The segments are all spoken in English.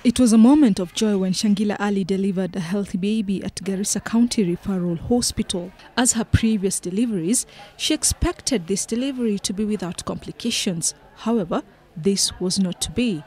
It was a moment of joy when Shangila Ali delivered a healthy baby at Garissa County Referral Hospital. As her previous deliveries, she expected this delivery to be without complications. However, this was not to be.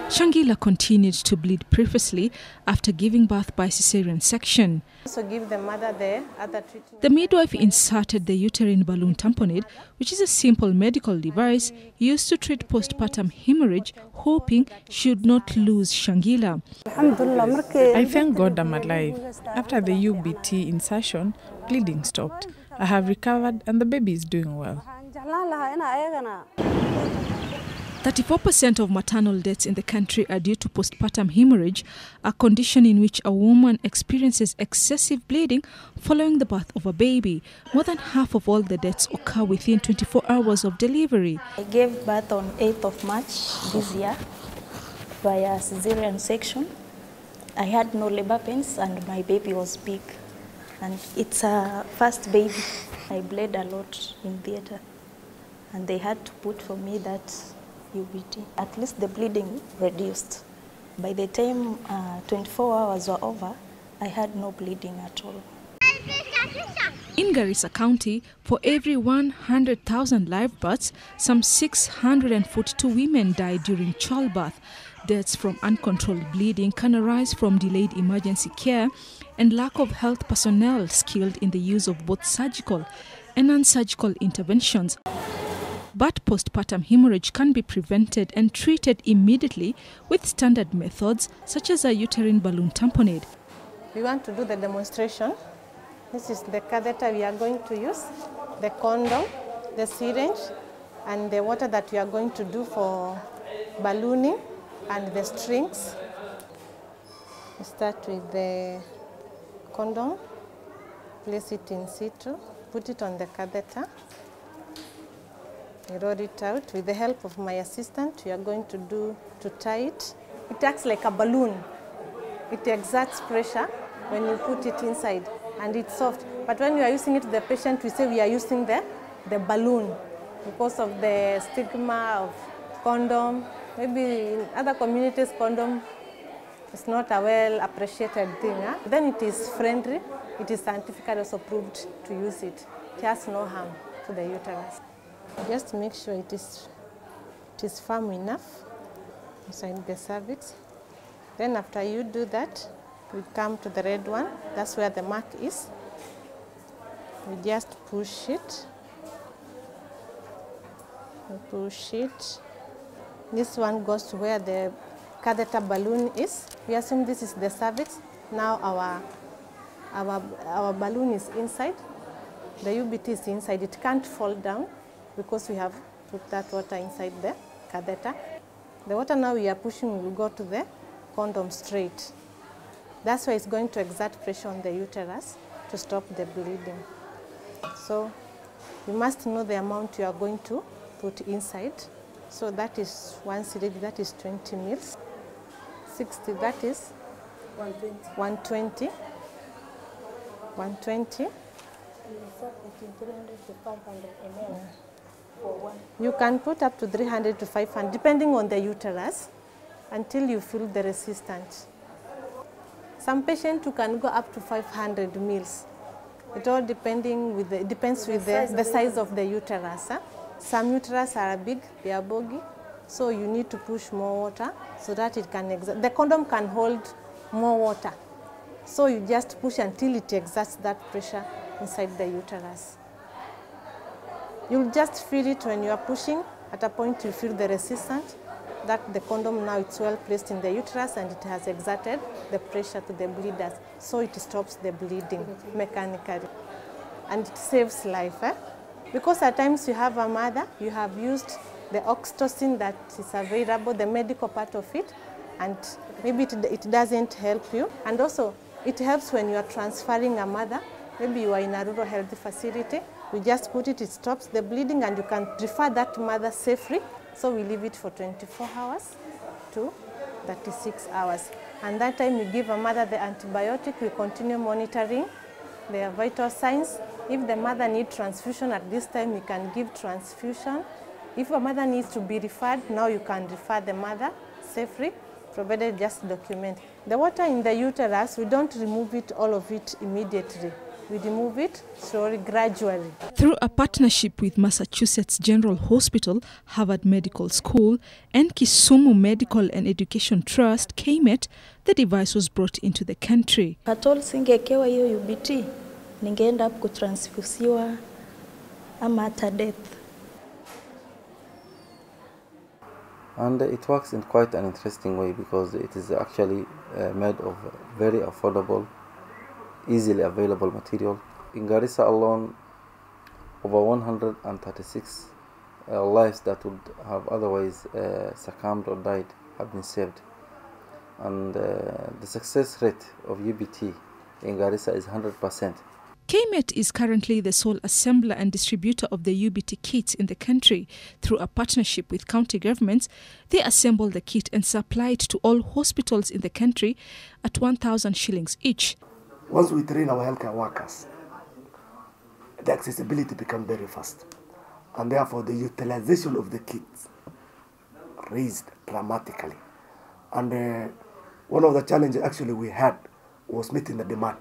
Shangila continued to bleed profusely after giving birth by cesarean section. So give the mother the other treatment. The midwife inserted the uterine balloon tamponade, which is a simple medical device used to treat postpartum hemorrhage, hoping she would not lose Shangila. I thank God I'm alive. After the UBT insertion, bleeding stopped. I have recovered and the baby is doing well. 34% of maternal deaths in the country are due to postpartum hemorrhage, a condition in which a woman experiences excessive bleeding following the birth of a baby. More than half of all the deaths occur within 24 hours of delivery. I gave birth on 8th of March this year via cesarean section. I had no labor pains and my baby was big. And it's a first baby. I bled a lot in theater and they had to put for me that UBT. At least the bleeding reduced. By the time 24 hours were over, I had no bleeding at all. In Garissa County, for every 100,000 live births, some 642 women died during childbirth. Deaths from uncontrolled bleeding can arise from delayed emergency care and lack of health personnel skilled in the use of both surgical and non-surgical interventions. But postpartum hemorrhage can be prevented and treated immediately with standard methods such as a uterine balloon tamponade. We want to do the demonstration. This is the catheter we are going to use, the condom, the syringe, and the water that we are going to do for ballooning and the strings. We start with the condom, place it in situ, put it on the catheter. I roll it out. With the help of my assistant, we are going to tie it. It acts like a balloon. It exerts pressure when you put it inside and it's soft. But when we are using it to the patient, we say we are using the balloon because of the stigma of condom. Maybe in other communities, condom is not a well appreciated thing. Huh? Then it is friendly. It is scientifically also proved to use it. It has no harm to the uterus. Just make sure it is firm enough inside the cervix. Then after you do that, we come to the red one. That's where the mark is. We just push it. We push it. This one goes to where the catheter balloon is. We assume this is the cervix. Now our balloon is inside. The UBT is inside. It can't fall down because we have put that water inside the catheter. The water now we are pushing will go to the condom straight. That's why it's going to exert pressure on the uterus to stop the bleeding. So you must know the amount you are going to put inside. So that is one syringe, that is 20 mils. 60, that is 120. 120. You can put up to 300 to 500, depending on the uterus, until you feel the resistance. Some patients can go up to 500 mils. It all depends with the size of the uterus. Huh? Some uterus are big, they are boggy, so you need to push more water so that it can exert. The condom can hold more water, so you just push until it exerts that pressure inside the uterus. You'll just feel it when you are pushing. At a point you feel the resistance, that the condom now it's well placed in the uterus and it has exerted the pressure to the bleeders. So it stops the bleeding mechanically. And it saves life. Because at times you have a mother, you have used the oxytocin that is available, the medical part of it, and maybe it doesn't help you. And also it helps when you are transferring a mother. Maybe you are in a rural health facility. We just put it, it stops the bleeding and you can refer that mother safely. So we leave it for 24 hours to 36 hours. And that time we give a mother the antibiotic, we continue monitoring their vital signs. If the mother needs transfusion at this time, we can give transfusion. If a mother needs to be referred, now you can refer the mother safely provided just document. The water in the uterus, we don't remove it, all of it immediately. We remove it slowly, gradually. Through a partnership with Massachusetts General Hospital, Harvard Medical School, and Kisumu Medical and Education Trust, KMET, the device was brought into the country. Katol singekewa hiyo UBT, ningeenda kutransfusiwa ama hata death. And it works in quite an interesting way because it is actually made of very affordable, easily available material. In Garissa alone, over 136 lives that would have otherwise succumbed or died have been saved. And the success rate of UBT in Garissa is 100%. KMET is currently the sole assembler and distributor of the UBT kits in the country. Through a partnership with county governments, they assemble the kit and supply it to all hospitals in the country at 1,000 shillings each. Once we train our healthcare workers, the accessibility becomes very fast. And therefore, the utilization of the kits raised dramatically. And one of the challenges actually we had was meeting the demand.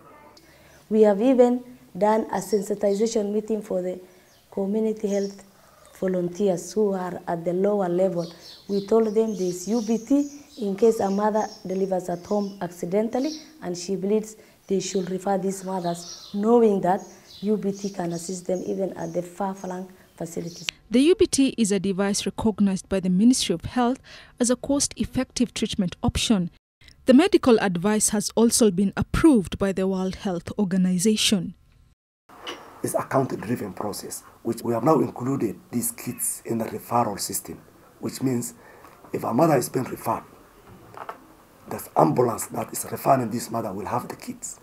We have even done a sensitization meeting for the community health volunteers who are at the lower level. We told them this UBT, in case a mother delivers at home accidentally and she bleeds, they should refer these mothers, knowing that UBT can assist them even at the far-flung facilities. The UBT is a device recognized by the Ministry of Health as a cost-effective treatment option. The medical advice has also been approved by the World Health Organization. It's a county-driven process, which we have now included these kits in the referral system, which means if a mother is being referred, the ambulance that is referring this mother will have the kits.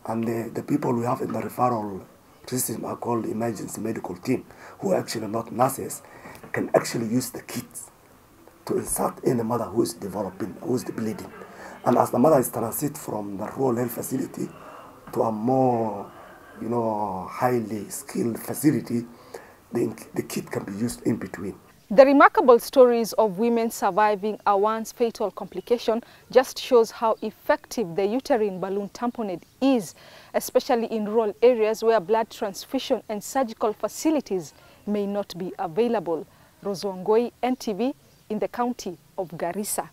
And the people we have in the referral system are called emergency medical team, who are actually not nurses, can actually use the kits to insert any mother who is developing, who is bleeding. And as the mother is transit from the rural health facility to a more, highly skilled facility, the kit can be used in between. The remarkable stories of women surviving a once fatal complication just shows how effective the uterine balloon tamponade is, especially in rural areas where blood transfusion and surgical facilities may not be available. Wangui, NTV, in the county of Garissa.